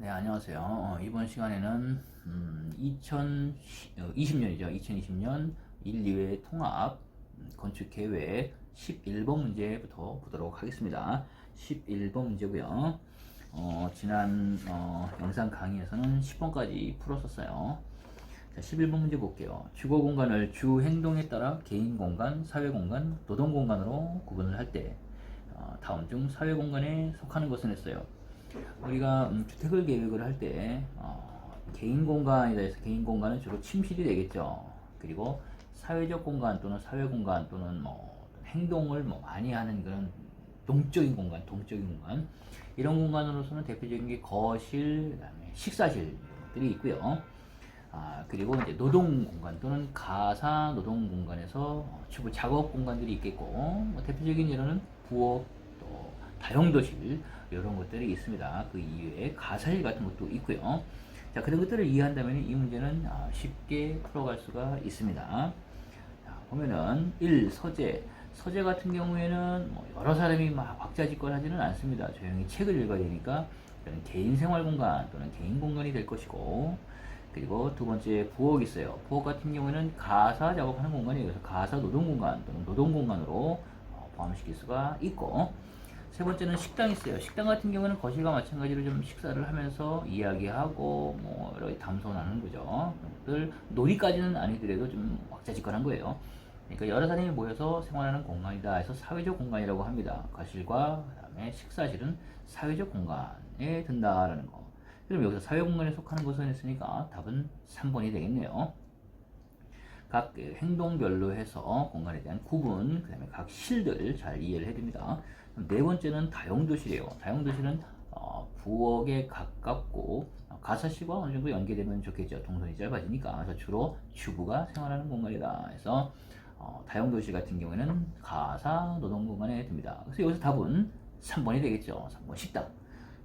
네, 안녕하세요. 이번 시간에는 2020년이죠. 2020년 1, 2회 통합 건축 계획 11번 문제부터 보도록 하겠습니다. 11번 문제고요. 지난 영상 강의에서는 10번까지 풀었었어요. 자, 11번 문제 볼게요. 주거 공간을 주 행동에 따라 개인 공간, 사회 공간, 노동 공간으로 구분을 할 때 다음 중 사회 공간에 속하는 것은 했어요. 우리가 주택을 계획을 할 때 개인 공간이다 해서 개인 공간은 주로 침실이 되겠죠. 그리고 사회적 공간 또는 사회 공간 또는 뭐 행동을 뭐 많이 하는 그런 동적인 공간, 동적인 공간 이런 공간으로서는 대표적인 게 거실, 그다음에 식사실들이 있고요. 그리고 이제 노동 공간 또는 가사 노동 공간에서 주부 작업 공간들이 있겠고, 뭐 대표적인 예로는 부엌, 또 다용도실 이런 것들이 있습니다. 그 이외에 가사실 같은 것도 있고요. 자, 그런 것들을 이해한다면 이 문제는 쉽게 풀어갈 수가 있습니다. 자, 보면은 1. 서재 같은 경우에는 뭐 여러 사람이 막 왁자지껄 하지는 않습니다. 조용히 책을 읽어야 되니까 개인 생활 공간 또는 개인 공간이 될 것이고, 그리고 두 번째 부엌이 있어요. 부엌 같은 경우에는 가사 작업하는 공간이에요. 그래서 가사 노동 공간 또는 노동 공간으로 포함시킬 수가 있고, 세 번째는 식당이 있어요. 식당 같은 경우는 거실과 마찬가지로 좀 식사를 하면서 이야기하고 뭐 여러 가지 담소나는 거죠. 그것들 놀이까지는 아니더라도 좀 왁자지껄한 거예요. 그러니까 여러 사람이 모여서 생활하는 공간이다 해서 사회적 공간이라고 합니다. 거실과 그다음에 식사실은 사회적 공간에 든다라는 거. 그럼 여기서 사회 공간에 속하는 것은 했으니까 답은 3번이 되겠네요. 각 행동별로 해서 공간에 대한 구분, 그 다음에 각 실들 잘 이해를 해야 됩니다. 네 번째는 다용도실이에요. 다용도실은 부엌에 가깝고 가사실과 어느 정도 연계되면 좋겠죠. 동선이 짧아지니까. 그래서 주로 주부가 생활하는 공간이다. 그래서 다용도실 같은 경우에는 가사 노동 공간에 듭니다. 그래서 여기서 답은 3번이 되겠죠. 3번 식당.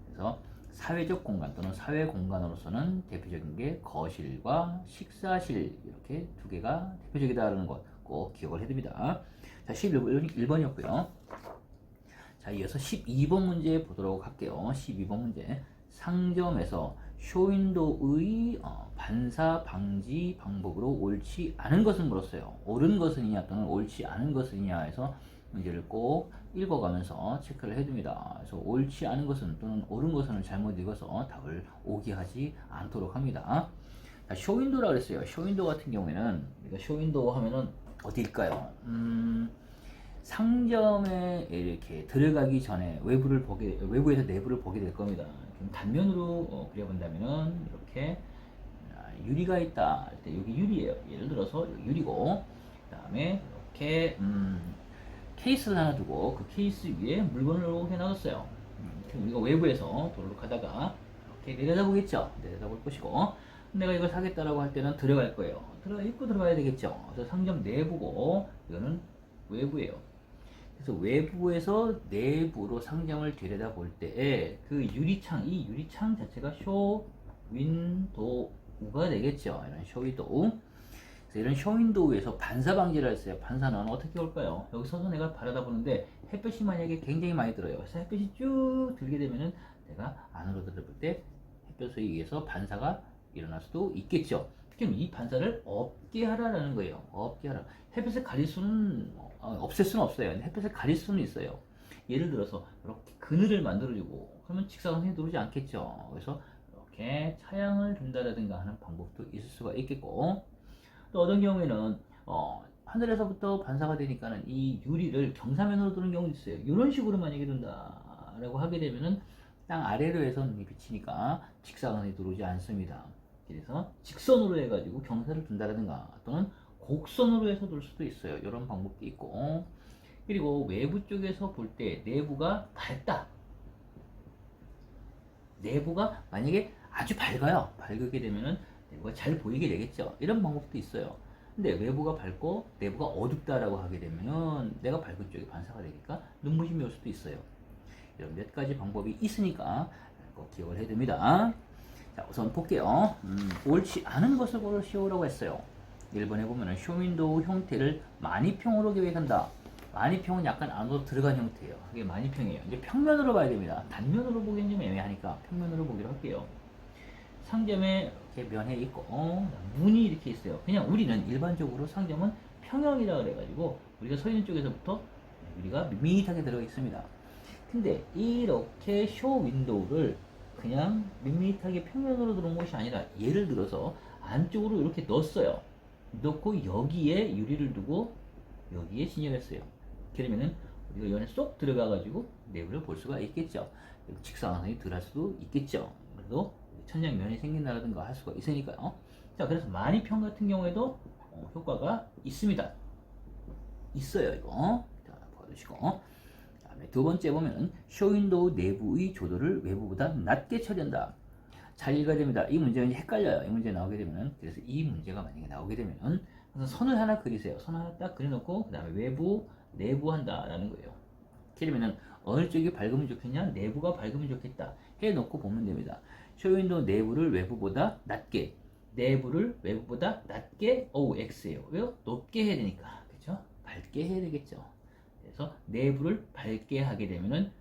그래서 사회적 공간 또는 사회 공간으로서는 대표적인 게 거실과 식사실 이렇게 두 개가 대표적이다라는 것 꼭 기억을 해둡니다. 자, 11번이었고요. 자, 이어서 12번 문제 보도록 할게요. 12번 문제. 상점에서 쇼윈도우의 반사 방지 방법으로 옳지 않은 것은 물었어요. 옳은 것은이냐 또는 옳지 않은 것은이냐 해서 문제를 꼭 읽어가면서 체크를 해줍니다. 그래서 옳지 않은 것은 또는 옳은 것은 잘못 읽어서 답을 오기하지 않도록 합니다. 자, 쇼윈도우라고 그랬어요. 쇼윈도우 같은 경우에는 우리가 쇼윈도우 하면은 어디일까요? 상점에 이렇게 들어가기 전에 외부에서 내부를 보게 될 겁니다. 단면으로 그려본다면은 이렇게 유리가 있다 할 때 여기 유리예요. 예를 들어서 여기 유리고, 그 다음에 이렇게 케이스를 하나 두고 그 케이스 위에 물건을 이렇게 놔뒀어요. 그럼 우리가 외부에서 도로를 가다가 이렇게 내려다보겠죠. 내려다볼 것이고, 내가 이걸 사겠다라고 할 때는 들어갈 거예요. 입고 들어가야 되겠죠. 그래서 상점 내부고 이거는 외부예요. 그래서 외부에서 내부로 상점을 들여다볼 때 그 유리창, 이 유리창 자체가 쇼윈도우가 되겠죠. 이런 쇼윈도우. 그래서 이런 쇼윈도우에서 반사 방지를 했어요. 반사는 어떻게 올까요? 여기 서서 내가 바라다 보는데 햇볕이 만약에 굉장히 많이 들어요. 그래서 햇볕이 쭉 들게 되면은 내가 안으로 들어볼 때 햇볕에 의해서 반사가 일어날 수도 있겠죠. 그럼 이 반사를 없게 하라는 거예요. 없게 하라. 햇볕을 가릴 수는 없앨 수는 없어요. 근데 햇볕을 가릴 수는 있어요. 예를 들어서 이렇게 그늘을 만들어주고 그러면 직사광선이 들어오지 않겠죠. 그래서 이렇게 차양을 둔다라든가 하는 방법도 있을 수가 있겠고, 또 어떤 경우에는 하늘에서부터 반사가 되니까는 이 유리를 경사면으로 두는 경우도 있어요. 이런 식으로 만약에 둔다라고 하게 되면은 땅 아래로 해서 눈이 비치니까 직사광선이 들어오지 않습니다. 그래서 직선으로 해가지고 경사를 둔다라든가 또는 곡선으로 해서 둘 수도 있어요. 이런 방법도 있고, 그리고 외부 쪽에서 볼 때 내부가 밝다. 내부가 만약에 아주 밝아요. 밝게 되면은 내부가 잘 보이게 되겠죠. 이런 방법도 있어요. 근데 외부가 밝고 내부가 어둡다라고 하게 되면은 내가 밝은 쪽이 반사가 되니까 눈부심이 올 수도 있어요. 이런 몇 가지 방법이 있으니까 꼭 기억을 해야 됩니다. 자, 우선 볼게요. 옳지 않은 것을 고르시오라고 했어요. 1번에 보면은 쇼윈도우 형태를 많이평으로 계획한다. 많이평은 약간 안으로 들어간 형태예요. 이게 많이평이에요. 이제 평면으로 봐야 됩니다. 단면으로 보기엔 좀 애매하니까 평면으로 보기로 할게요. 상점에 이렇게 면에 있고 문이 이렇게 있어요. 그냥 우리는 일반적으로 상점은 평형이라 그래가지고 우리가 서 있는 쪽에서부터 우리가 밋밋하게 들어가 있습니다. 근데 이렇게 쇼 윈도우를 그냥 밋밋하게 평면으로 들어온 것이 아니라 예를 들어서 안쪽으로 이렇게 넣었어요. 넣고 여기에 유리를 두고 여기에 진열했어요. 그러면은 우리가 이 안에 쏙 들어가가지고 내부를 볼 수가 있겠죠. 직사광선이 들어갈 수도 있겠죠. 그래도 천장면이 생긴다든가 할 수가 있으니까요. 자, 그래서 많이평 같은 경우에도 효과가 있습니다. 있어요, 이거. 자, 봐주시고. 다음에 두 번째 보면은 쇼윈도우 내부의 조도를 외부보다 낮게 처리한다. 잘 읽어야 됩니다. 이 문제가 이제 헷갈려요. 이 문제 나오게 되면은. 그래서 이 문제가 만약에 나오게 되면은 선을 하나 그리세요. 선 하나 딱 그려놓고 그 다음에 외부, 내부 한다라는 거예요. 그러면은 어느 쪽이 밝으면 좋겠냐? 내부가 밝으면 좋겠다. 해놓고 보면 됩니다. 쇼윈도우 내부를 외부보다 낮게, 내부를 외부보다 낮게, X예요. 왜요? 높게 해야 되니까. 그죠? 밝게 해야 되겠죠. 그래서 내부를 밝게 하게 되면은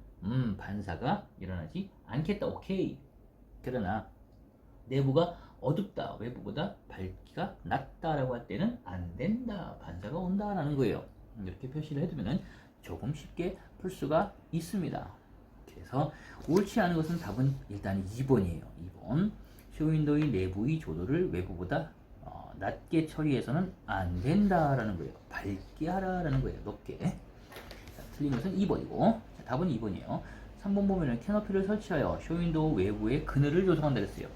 반사가 일어나지 않겠다. 오케이. 그러나 내부가 어둡다. 외부보다 밝기가 낮다라고 할 때는 안 된다. 반사가 온다라는 거예요. 이렇게 표시를 해두면은 조금 쉽게 풀 수가 있습니다. 그래서 옳지 않은 것은 답은 일단 2번이에요. 2번. 쇼윈도우의 내부의 조도를 외부보다 낮게 처리해서는 안 된다라는 거예요. 밝게 하라라는 거예요. 높게. 자, 틀린 것은 2번이고 자, 답은 2번이에요. 3번 보면은 캐노피를 설치하여 쇼윈도우 외부에 그늘을 조성한다 그랬어요.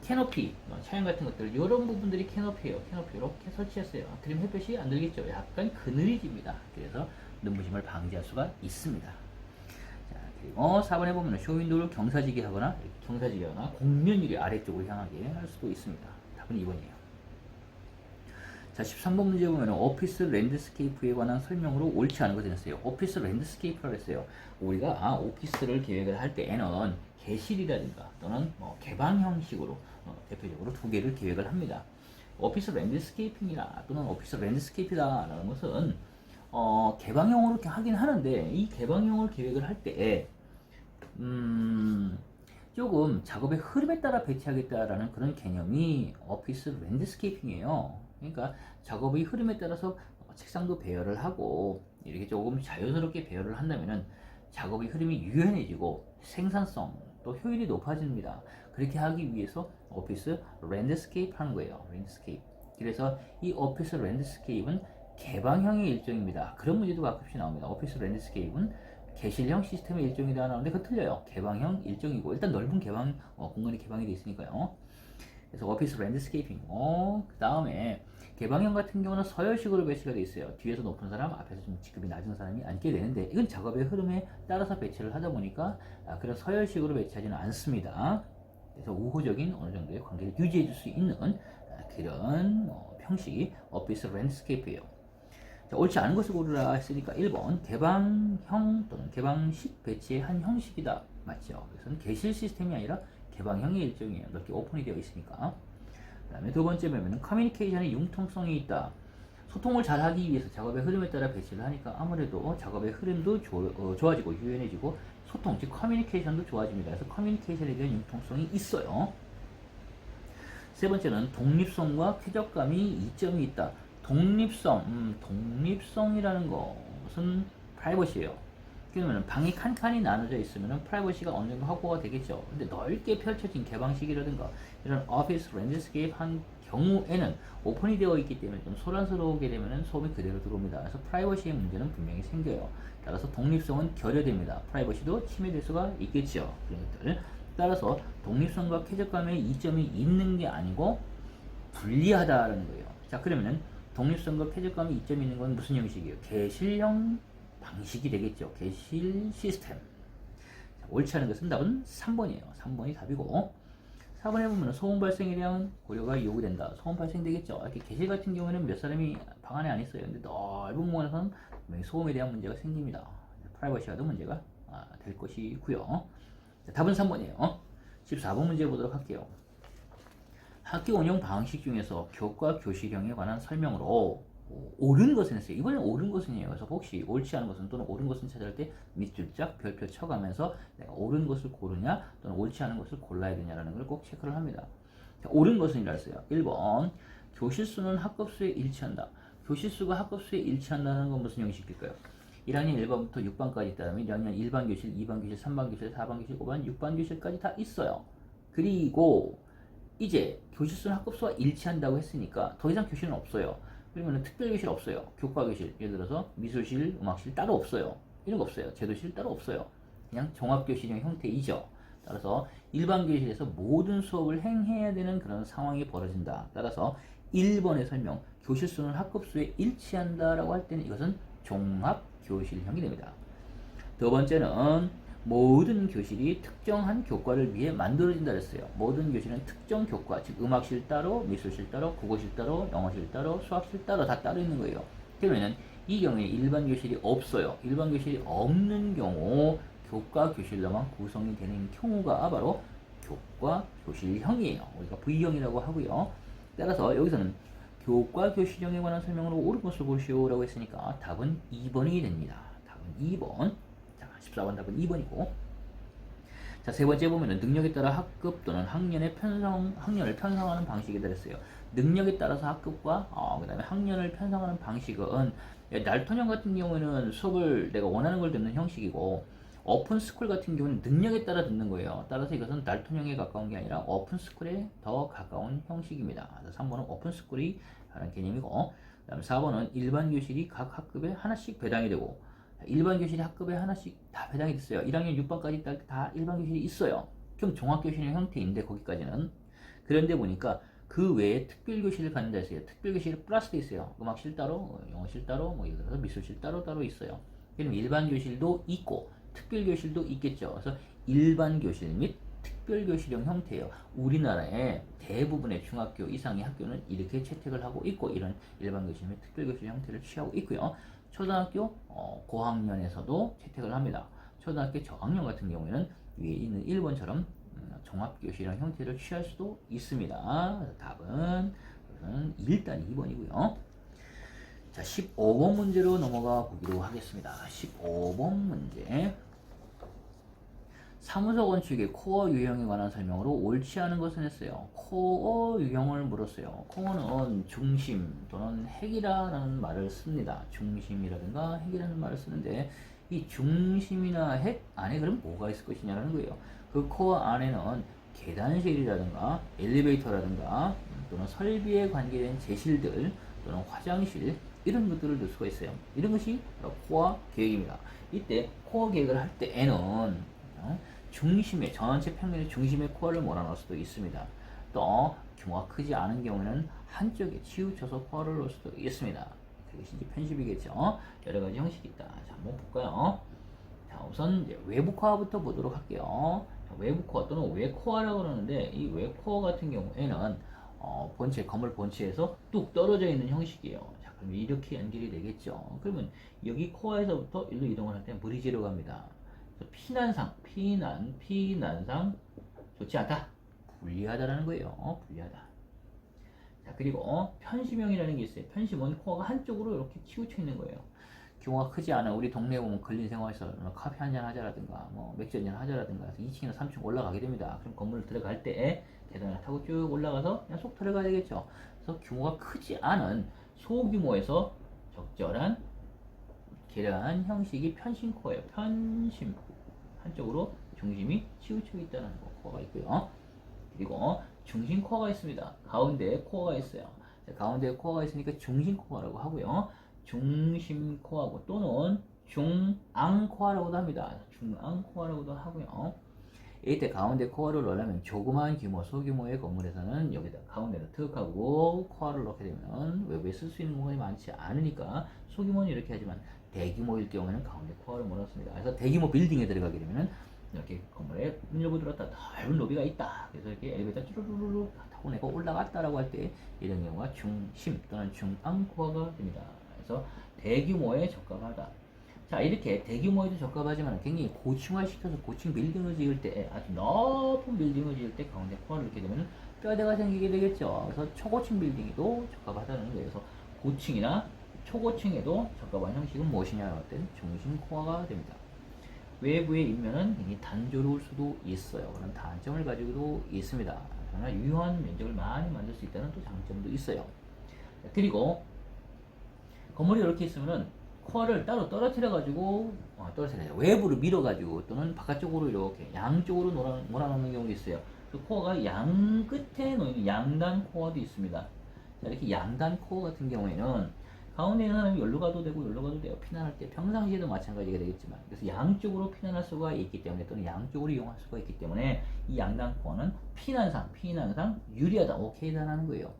캐노피, 차양 같은 것들 이런 부분들이 캐노피예요. 캐노피 이렇게 설치했어요. 그럼 햇볕이 안 들겠죠. 약간 그늘이 집니다. 그래서 눈부심을 방지할 수가 있습니다. 자, 그리고 4번에 보면 쇼윈도우를 경사지게 하거나 곡면 유리 아래쪽으로 향하게 할 수도 있습니다. 답은 2번이에요. 자, 13번 문제 보면 오피스 랜드스케이프에 관한 설명으로 옳지 않은 것을 했어요. 오피스 랜드스케이프라고 했어요. 우리가 오피스를 계획을 할 때에는 개실이라든가 또는 개방 형식으로 대표적으로 두 개를 계획을 합니다. 오피스 랜드스케이핑이나 또는 오피스 랜드스케이프다라는 것은 개방형으로 하긴 하는데 이 개방형을 계획을 할 때 조금 작업의 흐름에 따라 배치하겠다라는 그런 개념이 오피스 랜드스케이핑이에요. 그러니까 작업의 흐름에 따라서 책상도 배열을 하고 이렇게 조금 자연스럽게 배열을 한다면은 작업의 흐름이 유연해지고 생산성 또 효율이 높아집니다. 그렇게 하기 위해서 오피스 랜드스케이프 하는 거예요. 랜드스케이프. 그래서 이 오피스 랜드스케이프는 개방형의 일종입니다. 그런 문제도 가끔씩 나옵니다. 오피스 랜드스케이프는 개실형 시스템의 일종이다 나오는데 그거 틀려요. 개방형 일종이고 일단 넓은 개방 공간이 개방이 되어 있으니까요. 그래서 오피스 랜드스케이핑. 그 다음에 개방형 같은 경우는 서열식으로 배치가 되어 있어요. 뒤에서 높은 사람, 앞에서 좀 직급이 낮은 사람이 앉게 되는데 이건 작업의 흐름에 따라서 배치를 하다 보니까 그런 서열식으로 배치하지는 않습니다. 그래서 우호적인 어느 정도의 관계를 유지해 줄 수 있는 그런 형식이 오피스 랜드스케이프예요. 자, 옳지 않은 것을 고르라 했으니까 1번 개방형 또는 개방식 배치의 한 형식이다. 맞죠? 그래서 개실 시스템이 아니라 개방형의 일종이에요. 넓게 오픈이 되어 있으니까. 그 다음에 두 번째 보면 커뮤니케이션의 융통성이 있다. 소통을 잘 하기 위해서 작업의 흐름에 따라 배치를 하니까 아무래도 작업의 흐름도 좋아지고 유연해지고 소통, 즉 커뮤니케이션도 좋아집니다. 그래서 커뮤니케이션에 대한 융통성이 있어요. 세 번째는 독립성과 쾌적감이 이점이 있다. 독립성이라는 것은 프라이버시예요. 그러면 방이 칸칸이 나눠져 있으면 프라이버시가 어느 정도 확보가 되겠죠. 근데 넓게 펼쳐진 개방식이라든가 이런 오피스 랜드스케이프 한 경우에는 오픈이 되어 있기 때문에 좀 소란스러우게 되면 소음이 그대로 들어옵니다. 그래서 프라이버시의 문제는 분명히 생겨요. 따라서 독립성은 결여됩니다. 프라이버시도 침해될 수가 있겠죠. 그런 것들. 따라서 독립성과 쾌적감의 이점이 있는 게 아니고 불리하다라는 거예요. 자, 그러면은 독립성과 쾌적감의 이점이 있는 건 무슨 형식이에요? 개실형 방식이 되겠죠. 개실 시스템. 자, 옳지 않은 것은 답은 3번이에요. 3번이 답이고 4번에 보면 소음 발생에 대한 고려가 요구된다. 소음 발생되겠죠. 이렇게 개실 같은 경우에는 몇 사람이 방 안에 안 있어요. 근데 넓은 공간에서는 소음에 대한 문제가 생깁니다. 프라이버시와도 문제가 될 것이고요. 자, 답은 3번이에요. 14번 문제 보도록 할게요. 학교 운영 방식 중에서 교과 교실형에 관한 설명으로 옳은 것은 했어요. 이번엔 옳은 것은이에요. 그래서 혹시 옳지 않은 것은 또는 옳은 것은 찾을 때 밑줄짝 별표 쳐가면서 내가 옳은 것을 고르냐 또는 옳지 않은 것을 골라야 되냐라는 걸 꼭 체크를 합니다. 자, 옳은 것은 이라 했어요. 1번 교실수는 학급수에 일치한다. 교실수가 학급수에 일치한다는 건 무슨 형식일까요? 1학년 1반부터 6반까지 있다면 1학년 1반 교실, 2반 교실, 3반 교실, 4반 교실, 5반, 6반 교실까지 다 있어요. 그리고 이제 교실수는 학급수와 일치한다고 했으니까 더 이상 교실은 없어요. 그러면 특별교실 없어요. 교과교실, 예를 들어서 미술실, 음악실 따로 없어요. 이런 거 없어요. 제도실 따로 없어요. 그냥 종합교실형 형태이죠. 따라서 일반 교실에서 모든 수업을 행해야 되는 그런 상황이 벌어진다. 따라서 1번의 설명, 교실수는 학급수에 일치한다라고 할 때는 이것은 종합교실형이 됩니다. 두 번째는 모든 교실이 특정한 교과를 위해 만들어진다 그랬어요. 모든 교실은 특정 교과, 즉 음악실 따로, 미술실 따로, 국어실 따로, 영어실 따로, 수학실 따로 다 따로 있는 거예요. 그러면 이 경우에 일반 교실이 없어요. 일반 교실이 없는 경우 교과 교실로만 구성이 되는 경우가 바로 교과 교실형이에요. 우리가 V형이라고 하고요. 따라서 여기서는 교과 교실형에 관한 설명으로 옳은 것을 보시오라고 했으니까 답은 2번이 됩니다. 답은 2번. 14번 답은 2번이고. 자, 세 번째 보면은 능력에 따라 학급 또는 학년을 편성하는 방식이 들었어요. 능력에 따라서 학급과 그 다음에 학년을 편성하는 방식은 날토형 같은 경우에는 수업을 내가 원하는 걸 듣는 형식이고 오픈스쿨 같은 경우는 능력에 따라 듣는 거예요. 따라서 이것은 날토형에 가까운 게 아니라 오픈스쿨에 더 가까운 형식입니다. 그래서 3번은 오픈스쿨이 하는 개념이고, 그 다음에 4번은 일반 교실이 각 학급에 하나씩 배당이 되고 일반 교실이 학급에 하나씩 다 배당이 됐어요. 1학년 6반까지 다 일반 교실이 있어요. 좀 종합교실의 형태인데 거기까지는. 그런데 보니까 그 외에 특별교실을 갖는다 했어요. 특별교실이 플러스돼 있어요. 음악실 따로, 영어실 따로, 예를 들어서 미술실 따로 있어요. 그럼 일반 교실도 있고 특별교실도 있겠죠. 그래서 일반 교실 및 특별교실형 형태예요. 우리나라의 대부분의 중학교 이상의 학교는 이렇게 채택을 하고 있고 이런 일반 교실 및 특별교실 형태를 취하고 있고요. 초등학교 고학년에서도 채택을 합니다. 초등학교 저학년 같은 경우에는 위에 있는 1번처럼 종합교실형 형태를 취할 수도 있습니다. 답은 일단 2번이고요. 자, 15번 문제로 넘어가 보기로 하겠습니다. 15번 문제. 사무소 건축의 코어 유형에 관한 설명으로 옳지 않은 것은 했어요. 코어 유형을 물었어요. 코어는 중심 또는 핵이라는 말을 씁니다. 중심이라든가 핵이라는 말을 쓰는데 이 중심이나 핵 안에 그럼 뭐가 있을 것이냐라는 거예요. 그 코어 안에는 계단실이라든가 엘리베이터라든가 또는 설비에 관계된 제실들 또는 화장실 이런 것들을 넣을 수가 있어요. 이런 것이 바로 코어 계획입니다. 이때 코어 계획을 할 때에는 중심에 전체 평면의 중심에 코어를 몰아넣을 수도 있습니다. 또 규모가 크지 않은 경우에는 한쪽에 치우쳐서 코어를 넣을 수도 있습니다. 그것이 이제 편집이겠죠. 여러 가지 형식이 있다. 자, 한번 볼까요? 자, 우선 이제 외부 코어부터 보도록 할게요. 외부 코어 또는 외코어라고 그러는데 이 외코어 같은 경우에는 본체 건물 본체에서 뚝 떨어져 있는 형식이에요. 자, 그럼 이렇게 연결이 되겠죠. 그러면 여기 코어에서부터 일로 이동을 할 때 브리지로 갑니다. 피난상 좋지 않다. 불리하다라는 거예요. 불리하다. 자, 그리고 편심형이라는 게 있어요. 편심은 코어가 한쪽으로 이렇게 치우쳐 있는 거예요. 규모가 크지 않은 우리 동네에 보면 근린생활에서 커피 한잔 하자라든가 맥주 한잔 하자라든가 해서 2층이나 3층 올라가게 됩니다. 그럼 건물 들어갈 때 계단을 타고 쭉 올라가서 그냥 쏙 들어가야 되겠죠. 그래서 규모가 크지 않은 소규모에서 적절한 계란 형식이 편심코어예요. 편심. 한쪽으로 중심이 치우쳐 있다는 코어가 있고요. 그리고 중심 코어가 있습니다. 가운데에 코어가 있어요. 자, 가운데에 코어가 있으니까 중심 코어라고 하고요. 중심 코어하고 또는 중앙 코어라고도 합니다. 중앙 코어라고도 하고요. 이때 가운데 코어를 넣으려면 조그마한 규모, 소규모의 건물에서는 여기다 가운데다 턱 하고 코어를 넣게 되면 외부에 쓸 수 있는 공간이 많지 않으니까 소규모는 이렇게 하지만 대규모일 경우에는 가운데 코어를 못 넣습니다. 그래서 대규모 빌딩에 들어가게 되면은 이렇게 건물에 문 열고 들어갔다 넓은 로비가 있다. 그래서 이렇게 엘리베이터 쭈루루루 타고 내가 올라갔다라고 할 때 이런 경우가 중심 또는 중앙 코어가 됩니다. 그래서 대규모에 적합하다. 자, 이렇게 대규모에도 적합하지만 굉장히 고층화시켜서 고층 빌딩을 지을 때 아주 높은 빌딩을 지을 때 가운데 코어를 넣게 되면 뼈대가 생기게 되겠죠. 그래서 초고층 빌딩에도 적합하다는 거예요. 그래서 고층이나 초고층에도 적합한 형식은 무엇이냐고 할 때는 중심 코어가 됩니다. 외부의 인면은 굉장히 단조로울 수도 있어요. 그런 단점을 가지고도 있습니다. 그러나 유효한 면적을 많이 만들 수 있다는 또 장점도 있어요. 그리고 건물이 이렇게 있으면은 코어를 따로 떨어뜨려가지고 외부로 밀어가지고 또는 바깥쪽으로 이렇게 양쪽으로 몰아놓는 경우도 있어요. 그 코어가 양 끝에 놓이는 양단 코어도 있습니다. 자, 이렇게 양단 코어 같은 경우에는 가운데 있는 사람이 여기로 가도 되고 여기로 가도 돼요. 피난할 때 평상시에도 마찬가지가 되겠지만, 그래서 양쪽으로 피난할 수가 있기 때문에 또는 양쪽으로 이용할 수가 있기 때문에 이 양단 코어는 피난상 유리하다, 오케이다라는 거예요.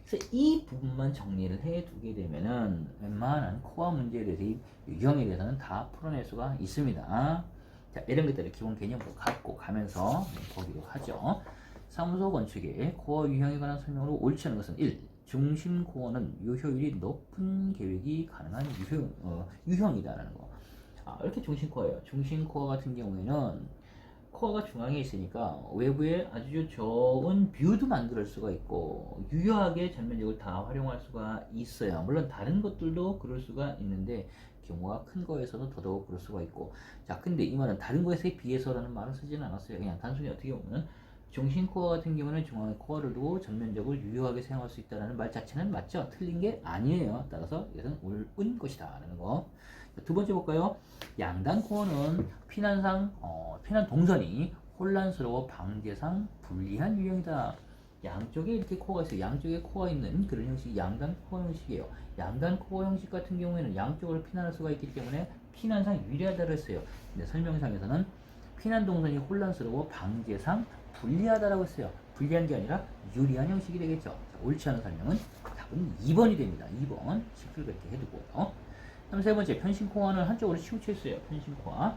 그래서 이 부분만 정리를 해 두게 되면은 웬만한 코어 문제에 대해서 유형에 대해서는 다 풀어낼 수가 있습니다. 자, 이런 것들을 기본 개념으로 갖고 가면서 보기로 하죠. 사무소 건축의 코어 유형에 관한 설명으로 옳지 않은 것은 1. 중심 코어는 유효율이 높은 계획이 가능한 유형이다라는 거. 이렇게 중심 코어예요. 중심 코어 같은 경우에는 코어가 중앙에 있으니까 외부에 아주 좋은 뷰도 만들 수가 있고 유효하게 전면적을 다 활용할 수가 있어요. 물론 다른 것들도 그럴 수가 있는데 규모가 큰 거에서도 더더욱 그럴 수가 있고, 자, 근데 이 말은 다른 것에 비해서라는 말을 쓰지는 않았어요. 그냥 단순히 어떻게 보면 중심 코어 같은 경우는 중앙에 코어를 두고 전면적을 유효하게 사용할 수 있다는 말 자체는 맞죠? 틀린 게 아니에요. 따라서 이것은 옳은 것이다 라는 거. 두 번째 볼까요? 양단 코어는 피난 동선이 혼란스러워 방제상 불리한 유형이다. 양쪽에 이렇게 코어가 있어요. 양쪽에 코어가 있는 그런 형식이 양단 코어 형식이에요. 양단 코어 형식 같은 경우에는 양쪽으로 피난할 수가 있기 때문에 피난상 유리하다고 했어요. 근데 설명상에서는 피난 동선이 혼란스러워 방제상 불리하다라고 했어요. 불리한 게 아니라 유리한 형식이 되겠죠. 자, 옳지 않은 설명은 답은 2번이 됩니다. 2번 식을 그렇게 해두고요. 그럼 세 번째, 편심코어는 한쪽으로 치우쳐 있어요. 편심코어.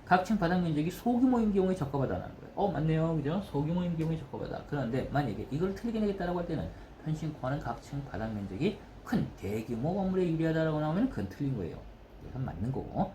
각층 바닥 면적이 소규모인 경우에 적합하다는 거예요. 맞네요. 그죠? 소규모인 경우에 적합하다. 그런데 만약에 이걸 틀리게 내겠다라고 할 때는 편심코어는 각층 바닥 면적이 큰 대규모 건물에 유리하다라고 나오면 그건 틀린 거예요. 이건 맞는 거고.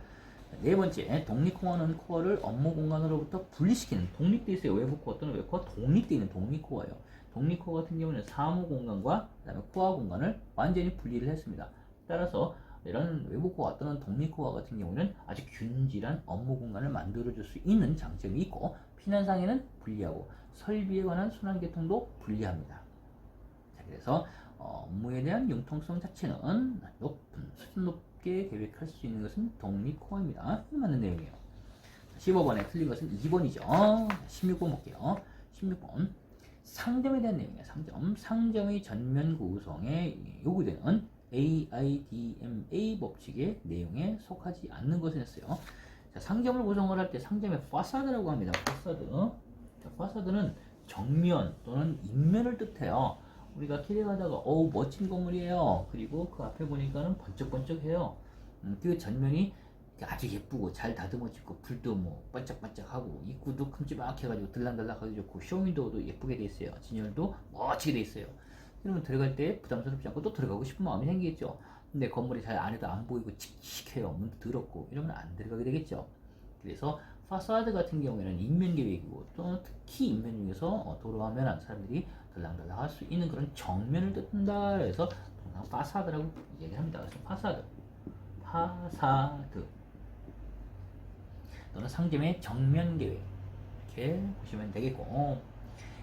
네 번째, 독립코어는 코어를 업무 공간으로부터 분리시키는, 독립되어 있어요. 외부 코어 또는 외부 코어 독립되어 있는 독립코어예요. 독립코어 같은 경우는 사무 공간과 그다음에 코어 공간을 완전히 분리를 했습니다. 따라서 이런 외부 코어 또는 독립 코어 같은 경우는 아주 균질한 업무 공간을 만들어줄 수 있는 장점이 있고, 피난상에는 불리하고 설비에 관한 순환계통도 불리합니다. 자, 그래서 업무에 대한 융통성 자체는 수준 높게 계획할 수 있는 것은 독립 코어입니다. 맞는 내용이에요. 15번에 틀린 것은 2번이죠. 16번 볼게요. 16번. 상점에 대한 내용이에요. 상점의 전면 구성에 요구되는 AIDMA 법칙의 내용에 속하지 않는 것을 했어요. 자, 상점을 구성을 할 때 상점의 파사드라고 합니다. 파사드. 자, 파사드는 정면 또는 인면을 뜻해요. 우리가 길에 가다가 멋진 건물이에요. 그리고 그 앞에 보니까는 번쩍번쩍해요. 그 전면이 아주 예쁘고 잘 다듬어지고 불도 뭐 반짝반짝하고 입구도 큼지막해가지고 들락날락하기 좋고 쇼윈도우도 예쁘게 돼 있어요. 진열도 멋지게 돼 있어요. 그러면 들어갈 때 부담스럽지 않고 또 들어가고 싶은 마음이 생기겠죠. 근데 건물이 잘 안에도 안 보이고 칙칙해요. 문도 더럽고 이러면 안 들어가게 되겠죠. 그래서 파사드 같은 경우에는 인면 계획이고 또 특히 인면 중에서 도로하면 사람들이 들락날락 할 수 있는 그런 정면을 뜻한다 해서 통상 파사드라고 얘기합니다. 그래서 파사드 또는 상점의 정면 계획 이렇게 보시면 되겠고,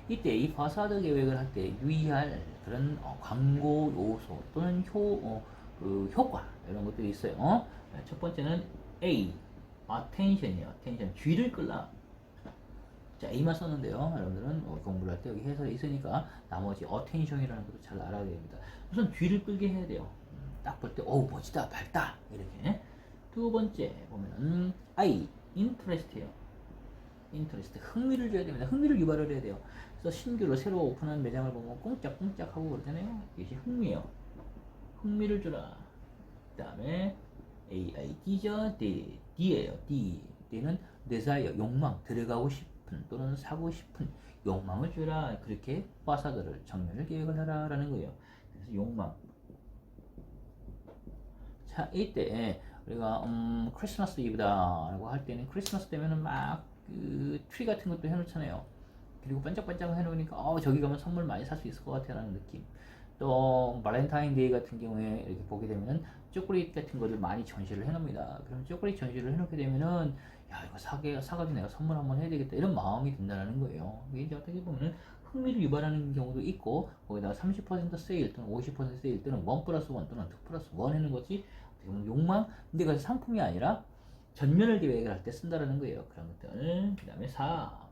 이때 이 파사드 계획을 할 때 유의할 그런 광고 요소 또는 효과 이런 것들이 있어요. 첫 번째는 A, attention이에요. attention, 귀를 끌라. 자, A만 썼는데요. 여러분들은 공부를 할 때 여기 해설이 있으니까 나머지 attention이라는 것도 잘 알아야 됩니다. 우선 귀를 끌게 해야 돼요. 딱 볼 때 멋지다, 밝다 이렇게. 두 번째 보면은 I, interest예요. 인터레스트, 흥미를 줘야 됩니다. 흥미를 유발을 해야 돼요. 그래서 신규로 새로 오픈한 매장을 보면 꽁짝꽁짝 하고 그러잖아요. 이것이 흥미예요. 흥미를 주라. 그 다음에 AID죠. D예요. D는 desire, 욕망, 들어가고 싶은 또는 사고 싶은 욕망을 주라. 그렇게 파사드를 정면을 계획을 하라라는 거예요. 그래서 욕망. 자, 이때 우리가 크리스마스 이브다라고 할 때는 크리스마스 되면은 막 트리 같은 것도 해놓잖아요. 그리고 반짝반짝 해놓으니까 저기 가면 선물 많이 살 수 있을 것 같아라는 느낌. 또 발렌타인데이 같은 경우에 이렇게 보게 되면은 초콜릿 같은 거를 많이 전시를 해놓습니다. 그럼 초콜릿 전시를 해놓게 되면은 야 이거 사가지고 내가 선물 한번 해야 되겠다 이런 마음이 든다는 거예요. 이게 이제 어떻게 보면은 흥미를 유발하는 경우도 있고 거기다가 30% 세일 또는 50% 세일 또는 1 플러스 1 또는 2 플러스 1 하는 것이 어떻게 보면 욕망 근데 그것이 상품이 아니라 전면을 계획을 할 때 쓴다라는 거예요. 그런 것들. 그 다음에 4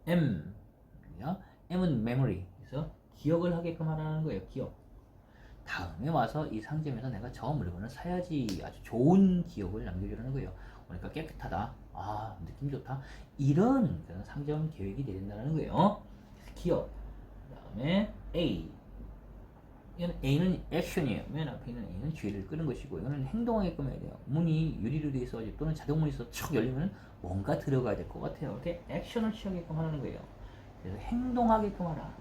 M M은 memory 그래서 기억을 하게끔 하라는 거예요. 기억. 다음에 와서 이 상점에서 내가 저 물건을 사야지 아주 좋은 기억을 남겨주라는 거예요. 그러니까 깨끗하다. 아 느낌 좋다. 이런 그런 상점 계획이 되는다는 거예요. 기억. 그 다음에 A. 이건 A는 액션이에요. 맨 앞에 있는 A는 쥐를 끄는 것이고 이거는 행동하게끔 해야 돼요. 문이 유리로 되어 있어 또는 자동문이 있어 척 열리면 뭔가 들어가야 될 것 같아요. 이렇게 액션을 취하게끔 하는 거예요. 그래서 행동하게끔 하라.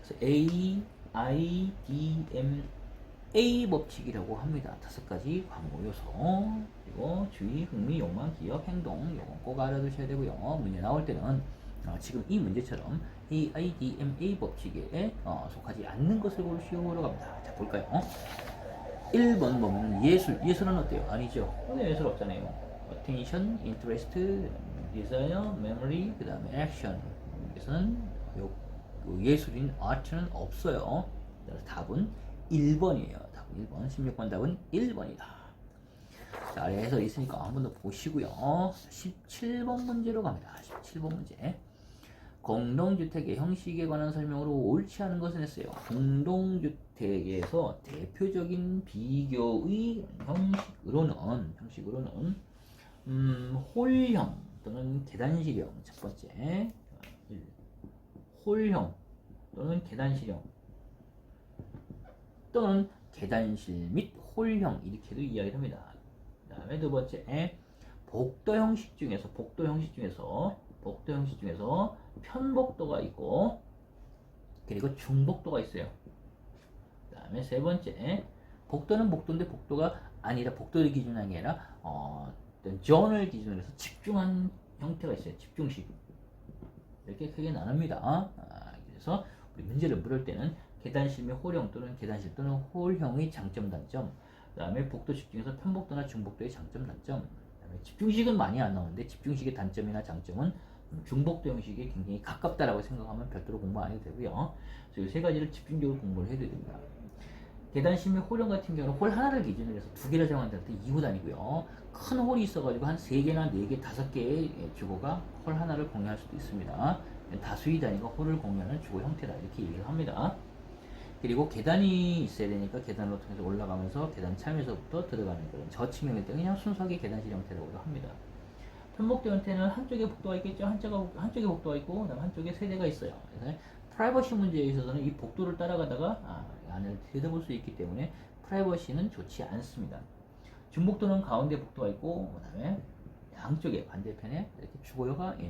그래서 A, I, D, M, A 법칙이라고 합니다. 5가지 광고 요소. 그리고 주의, 흥미, 욕망, 기억, 행동. 요거 꼭 알아두셔야 되고요. 문제 나올 때는 지금 이 문제처럼 A, I, D, M, A 법칙에 속하지 않는 것을 고르시오로 갑니다. 자, 볼까요? 1번 보면 예술은 어때요? 아니죠. 오늘 예술 없잖아요. attention, interest, desire, memory, 그 다음에 action. 여기서는 예술인 아트는 없어요. 그래서 답은 1번이에요. 답은 1번. 16번 답은 1번이다. 자, 아래에서 있으니까 한 번 더 보시고요. 17번 문제로 갑니다. 17번 문제. 공동주택의 형식에 관한 설명으로 옳지 않은 것은 했어요. 공동주택에서 대표적인 비교의 형식으로는 홀형 또는 계단식형 첫 번째 홀형 또는 계단식형 또는 계단실 및 홀형 이렇게도 이야기를 합니다. 그 다음에 두 번째 복도 형식 중에서 편복도가 있고 그리고 중복도가 있어요. 그 다음에 세 번째 복도는 복도인데 복도가 아니라 복도를 기준한 게 아니라 어떤 존을 기준으로 해서 집중한 형태가 있어요. 집중식 이렇게 크게 나눕니다. 그래서 우리 문제를 물을 때는 계단실 및 홀형 또는 계단실 또는 홀형의 장점 단점 그 다음에 복도식 중에서 편복도나 중복도의 장점 단점 그 다음에 집중식은 많이 안 나오는데 집중식의 단점이나 장점은 중복도 형식에 굉장히 가깝다라고 생각하면 별도로 공부 안 해도 되고요. 그래서 이 세 가지를 집중적으로 공부를 해야 됩니다. 계단실 및 홀형 같은 경우는 홀 하나를 기준으로 해서 2개를 사용한다는 때 2호 단위고요. 큰 홀이 있어가지고 한 3개나 4개, 5개의 주거가 홀 하나를 공유할 수도 있습니다. 다수의 단위가 홀을 공유하는 주거 형태다 이렇게 얘기를 합니다. 그리고 계단이 있어야 되니까 계단으로 통해서 올라가면서 계단 차면서부터 들어가는 그런 저층형일 때 그냥 순수하게 계단실 형태라고도 합니다. 편복도 형태는 한쪽에 복도가 있겠죠. 한쪽에 복도가 있고 그다음 한쪽에 세대가 있어요. 그래서 프라이버시 문제에 있어서는 이 복도를 따라가다가 안을 들여다볼 수 있기 때문에 프라이버시는 좋지 않습니다. 중복도는 가운데 복도가 있고 그다음에 양쪽에 반대편에 이렇게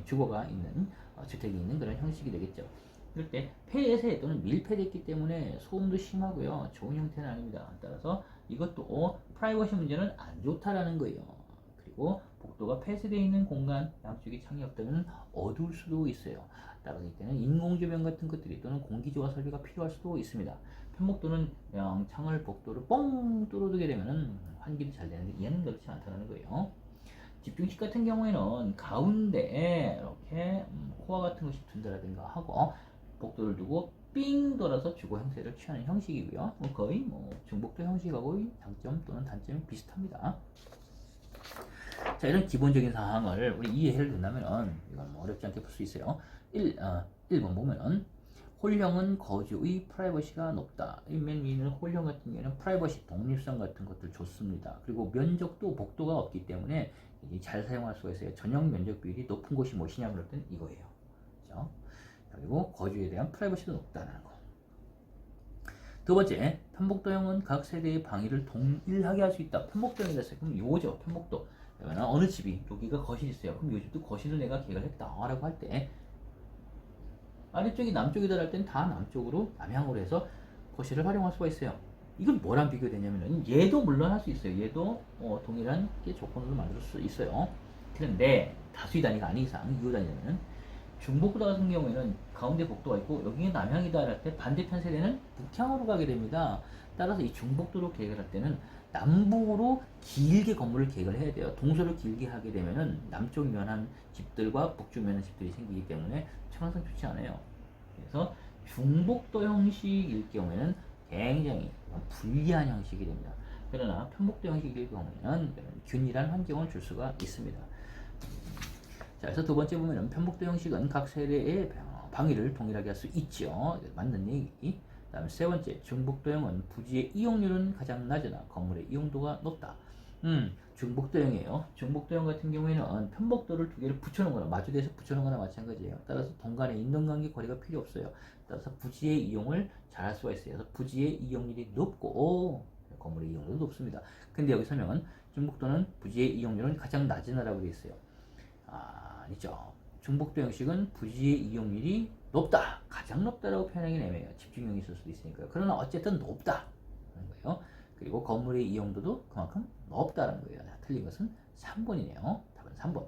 주거가 있는 주택이 있는 그런 형식이 되겠죠. 그럴 때 폐쇄 또는 밀폐됐기 때문에 소음도 심하고요. 좋은 형태는 아닙니다. 따라서 이것도 프라이버시 문제는 안 좋다라는 거예요. 그리고 복도가 폐쇄되어 있는 공간 양쪽이 창이 없다면 어두울 수도 있어요. 따라서 이때는 인공조명 같은 것들이 또는 공기조화 설비가 필요할 수도 있습니다. 편복도는 그냥 창을 복도를 뻥 뚫어두게 되면 환기도 잘 되는데 얘는 그렇지 않다는 거예요. 집중식 같은 경우에는 가운데에 이렇게 코어 같은 것이 둔다라든가 하고 복도를 두고 삥 돌아서 주거 형태를 취하는 형식이고요. 거의 중복도 형식하고 장점 또는 단점이 비슷합니다. 자, 이런 기본적인 사항을 우리 이해를 된다면 이건 어렵지 않게 풀 수 있어요. 1번 보면은 홀형은 거주의 프라이버시가 높다. 맨 위는 홀형 같은 경우에는 프라이버시, 독립성 같은 것들 좋습니다. 그리고 면적도 복도가 없기 때문에 잘 사용할 수가 있어요. 전용 면적 비율이 높은 곳이 무엇이냐 그럴 땐 이거예요. 그렇죠? 그리고 거주에 대한 프라이버시도 높다는 거. 두 번째, 편복도형은 각 세대의 방위를 동일하게 할 수 있다. 편복도형이라 했어요. 그럼 요거죠. 편복도. 그러면 어느 집이 여기가 거실이 있어요. 그럼 요 집도 거실을 내가 계획을 했다라고 할 때 아래쪽이 남쪽이다 할 땐 다 남쪽으로 남향으로 해서 거실을 활용할 수가 있어요. 이건 뭐랑 비교되냐면은 얘도 물론 할 수 있어요. 얘도 동일한 조건으로 만들 수 있어요. 그런데 다수의 단위가 아닌 이상 2호 단위는 중복도 같은 경우에는 가운데 복도가 있고 여기는 남향이다 할 때 반대편 세대는 북향으로 가게 됩니다. 따라서 이 중복도로 계획을 할 때는 남북으로 길게 건물을 계획을 해야 돼요. 동서를 길게 하게 되면은 남쪽 면한 집들과 북쪽 면한 집들이 생기기 때문에 청항상 좋지 않아요. 그래서 중복도 형식일 경우에는 굉장히 불리한 형식이 됩니다. 그러나 편복도 형식일 경우에는 균일한 환경을 줄 수가 있습니다. 자, 그래서 두 번째 보면은 편복도 형식은 각 세대의 방위를 동일하게 할 수 있죠. 맞는 얘기. 다음에 세 번째, 중복도형은 부지의 이용률은 가장 낮으나 건물의 이용도가 높다. 중복도형이에요. 중복도형 같은 경우에는 편복도를 두 개를 붙여놓거나 마주대에서 붙여놓거나 마찬가지예요. 따라서 동간의 인동관계 거리가 필요 없어요. 따라서 부지의 이용을 잘 할 수가 있어요. 그래서 부지의 이용률이 높고 건물의 이용률도 높습니다. 근데 여기 설명은 중복도는 부지의 이용률은 가장 낮으나라고 되어 있어요. 아니죠. 중복도 형식은 부지의 이용률이 높다, 가장 높다라고 표현하기 애매해요. 집중력이 있을 수도 있으니까요. 그러나 어쨌든 높다 하는 거예요. 그리고 건물의 이용도도 그만큼 높다는 거예요. 틀린 것은 3번이네요. 답은 3번.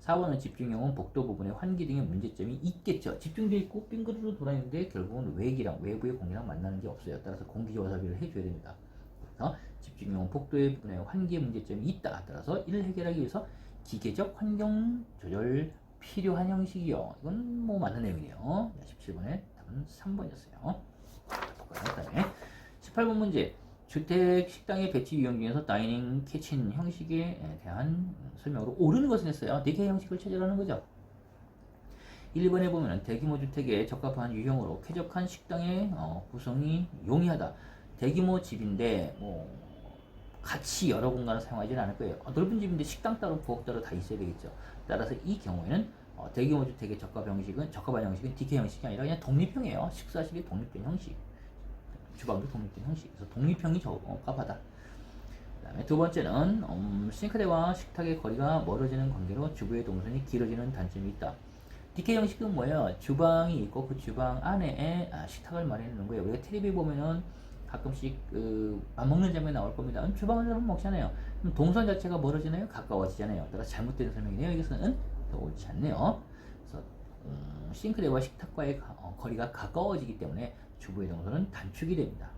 4번은 집중형은 복도 부분에 환기 등의 문제점이 있겠죠. 집중되어 있고 빙그르르 돌아있는데 결국은 외기랑 외부의 공기랑 만나는 게 없어요. 따라서 공기조사비를 해줘야 됩니다. 그래서 집중형은 복도의 부분에 환기의 문제점이 있다. 따라서 이를 해결하기 위해서 기계적 환경 조절 필요한 형식이요. 이건 뭐 맞는 내용이네요. 17번에 답은 3번이었어요. 볼까요? 그다음에 18번 문제. 주택 식당의 배치 유형 중에서 다이닝 키친 형식에 대한 설명으로 옳은 것을 했어요. 4개 형식을 찾으라는 거죠. 1번에 보면 대규모 주택에 적합한 유형으로 쾌적한 식당의 구성이 용이하다. 대규모 집인데 뭐 같이 여러 공간을 사용하지는 않을 거예요. 넓은 집인데 식당 따로 부엌 따로 다 있어야 되겠죠. 따라서 이 경우에는 대규모 주택의 적합한 형식은 DK 형식이 아니라 그냥 독립형이에요. 식사실이 독립된 형식, 주방도 독립된 형식. 그래서 독립형이 적합하다. 그다음에 두 번째는 싱크대와 식탁의 거리가 멀어지는 관계로 주부의 동선이 길어지는 단점이 있다. DK 형식은 뭐예요? 주방이 있고 그 주방 안에 식탁을 마련해 놓은 거예요. 우리가 텔레비 보면은 가끔씩 밥 먹는 장면이 나올 겁니다. 주방을 먹잖아요. 그럼 동선 자체가 멀어지나요? 가까워지잖아요. 따라서 잘못된 설명이네요. 이것은 옳지 않네요. 그래서 싱크대와 식탁과의 거리가 가까워지기 때문에 주부의 동선은 단축이 됩니다.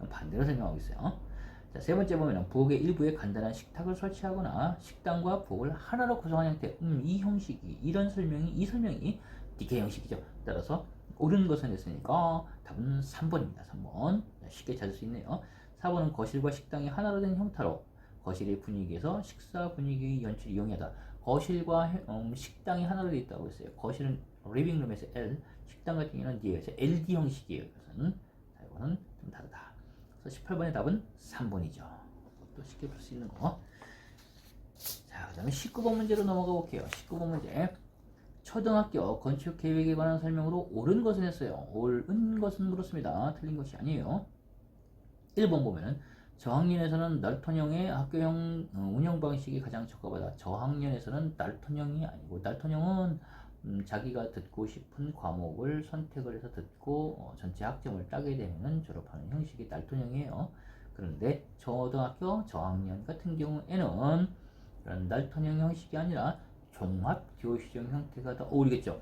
반대로 설명하고 있어요. 자, 세 번째 보면 부엌의 일부에 간단한 식탁을 설치하거나 식당과 부엌을 하나로 구성한 형태. 이 형식이 이 설명이 DK 형식이죠. 따라서 옳은 것을 냈으니까 답은 3번입니다. 3번. 쉽게 찾을 수 있네요. 4번은 거실과 식당이 하나로 된 형태로 거실의 분위기에서 식사 분위기의 연출이 용이하다. 거실과 식당이 하나로 되어 있다고 했어요. 거실은 리빙룸에서 L, 식당 같은 경우는 D에서 LD 형식이에요. 이거는 좀 다르다. 그래서 18번의 답은 3번이죠. 또 쉽게 풀 수 있는 거. 자, 그 다음에 19번 문제로 넘어가 볼게요. 19번 문제. 초등학교 건축 계획에 관한 설명으로 옳은 것은 했어요. 옳은 것은 물었습니다. 틀린 것이 아니에요. 1번 보면은 저학년에서는 날톤형의 학교형 운영 방식이 가장 적합하다. 저학년에서는 날톤형이 아니고 날톤형은 자기가 듣고 싶은 과목을 선택을 해서 듣고 전체 학점을 따게 되면 졸업하는 형식이 날톤형이에요. 그런데 초등학교 저학년 같은 경우에는 그런 날톤형 형식이 아니라 종합 교실형 형태가 더 어울리겠죠.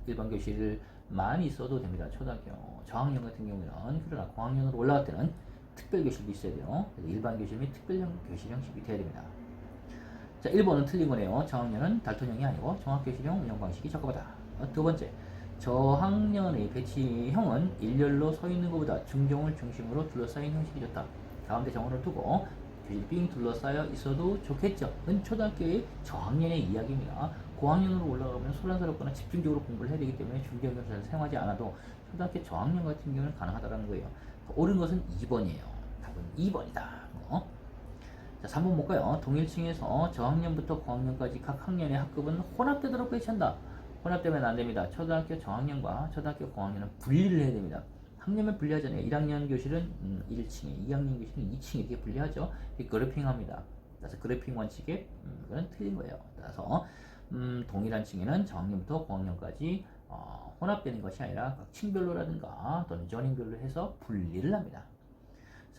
일반 교실만 있어도 됩니다. 초등학교 저학년 같은 경우는. 그러나 고학년으로 올라갈 때는 특별 교실도 있어야 돼요. 그래서 일반 교실 및 특별 교실 형식이 돼야 됩니다. 자, 1번은 틀린 거네요. 저학년은 달톤형이 아니고 종합교실형 운영 방식이 적합하다. 두 번째, 저학년의 배치형은 일렬로 서 있는 것보다 중정을 중심으로 둘러싸인 형식이 좋다. 가운데 정원을 두고 교실 빙 둘러싸여 있어도 좋겠죠. 은 초등학교의 저학년의 이야기입니다. 고학년으로 올라가면 소란스럽거나 집중적으로 공부를 해야 되기 때문에 중정교사를 사용하지 않아도 초등학교 저학년 같은 경우는 가능하다는 거예요. 옳은 것은 2번이에요. 답은 2번이다. 자, 3번 볼까요? 동일층에서 저학년부터 고학년까지 각 학년의 학급은 혼합되도록 배치한다. 혼합되면 안 됩니다. 초등학교 저학년과 초등학교 고학년은 분리를 해야 됩니다. 학년을 분리하잖아요. 1학년 교실은 1층에, 2학년 교실은 2층에 이렇게 분리하죠. 이렇게 그래핑합니다. 그래서 그래핑 원칙에 이건 틀린 거예요. 따라서 동일한 층에는 저학년부터 고학년까지 혼합되는 것이 아니라 각 층별로라든가 또는 전인별로 해서 분리를 합니다.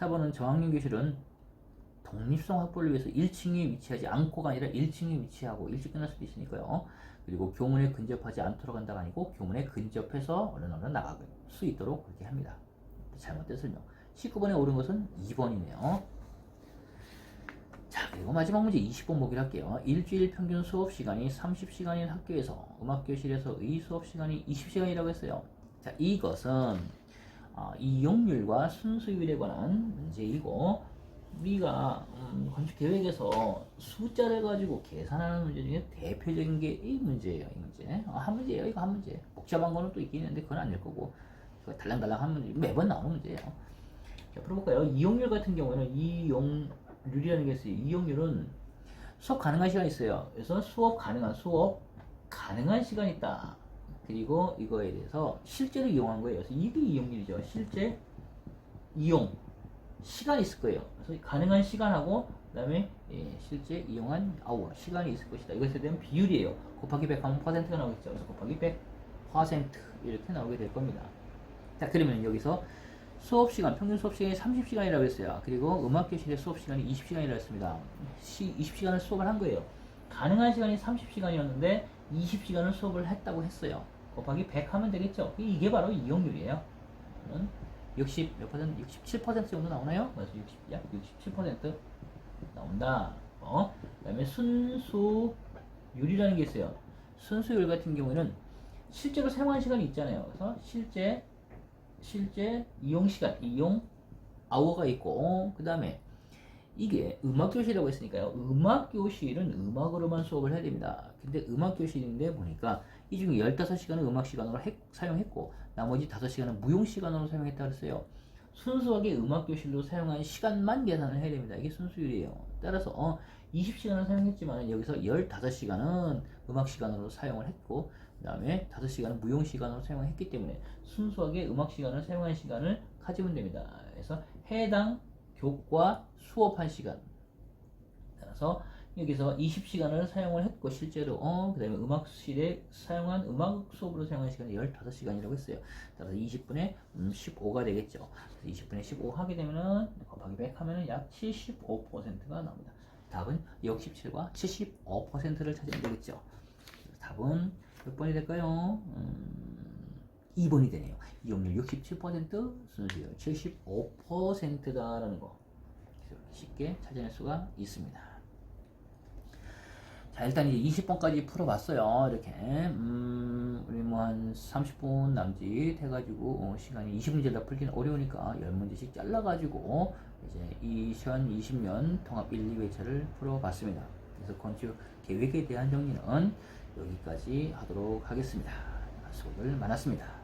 4번은 저학년 교실은 독립성 확보를 위해서 1층에 위치하지 않고가 아니라 1층에 위치하고 일찍 끝날 수도 있으니까요. 그리고 교문에 근접하지 않도록 한다가 아니고 교문에 근접해서 얼른 나갈 수 있도록 그렇게 합니다. 잘못된 설명. 19번에 옳은 것은 2번이네요. 자, 그리고 마지막 문제 20번 보기로 할게요. 일주일 평균 수업 시간이 30시간인 학교에서 음악교실에서의 수업 시간이 20시간이라고 했어요. 자, 이것은 이용률과 순수율에 관한 문제이고, 우리가 건축 계획에서 숫자를 가지고 계산하는 문제 중에 대표적인 게 이 문제예요. 이 문제. 한 문제예요. 이거 한 문제. 복잡한 거는 또 있긴 있는데 그건 아닐 거고, 달랑달랑 한 문제. 매번 나오는 문제예요. 자, 풀어볼까요? 이용률 같은 경우에는 이용률이라는 게 있어요. 이용률은 수업 가능한 시간이 있어요. 그래서 수업 가능한 시간이 있다. 그리고 이거에 대해서 실제로 이용한 거예요. 그래서 이게 이용률이죠. 실제 이용 시간이 있을 거예요. 그래서 가능한 시간하고 그다음에 실제 이용한 시간이 있을 것이다. 이것에 대한 비율이에요. 곱하기 100 하면 퍼센트가 나오겠죠. 그래서 곱하기 100% 이렇게 나오게 될 겁니다. 자, 그러면 여기서 수업시간, 평균 수업시간이 30시간이라고 했어요. 그리고 음악교실의 수업시간이 20시간이라고 했습니다. 20시간을 수업을 한 거예요. 가능한 시간이 30시간이었는데 20시간을 수업을 했다고 했어요. 곱하기 100 하면 되겠죠. 이게 바로 이용률이에요. 60 몇 퍼센트? 67% 정도 나오나요? 그래서 약 67% 나온다. 그 다음에 순수율이라는 게 있어요. 순수율 같은 경우에는 실제로 사용한 시간이 있잖아요. 그래서 실제 이용 시간, 이용 아워가 있고, 그 다음에 이게 음악교실이라고 했으니까요. 음악교실은 음악으로만 수업을 해야 됩니다. 근데 음악교실인데 보니까 이 중에 15시간은 음악 시간으로 사용했고, 나머지 5시간은 무용 시간으로 사용했다 그랬어요. 순수하게 음악교실로 사용한 시간만 계산을 해야 됩니다. 이게 순수율이에요. 따라서 20시간을 사용했지만 여기서 15시간은 음악 시간으로 사용을 했고, 그 다음에 5시간은 무용 시간으로 사용했기 때문에 순수하게 음악 시간을 사용한 시간을 가지면 됩니다. 그래서 해당 교과 수업한 시간, 따라서 여기서 20시간을 사용을 했고 실제로 그 다음에 음악실에 사용한 음악 수업으로 사용한 시간이 15시간이라고 했어요. 따라서 20분에 15가 되겠죠. 그래서 20분에 15 하게 되면은 곱하기 100 하면은 약 75%가 나옵니다. 답은 67과 75%를 찾으면 되겠죠. 답은 몇 번이 될까요? 2번이 되네요. 이용률 67%, 순수율 75%다라는 거 쉽게 찾아낼 수가 있습니다. 자, 일단 이제 20번까지 풀어봤어요. 이렇게 우리 뭐 한 30분 남짓 해가지고 시간이 20문제를 다 풀기는 어려우니까 10문제씩 잘라가지고 이제 2020년 통합 1, 2회차를 풀어봤습니다. 그래서 건축 계획에 대한 정리는 여기까지 하도록 하겠습니다. 수고들 많았습니다.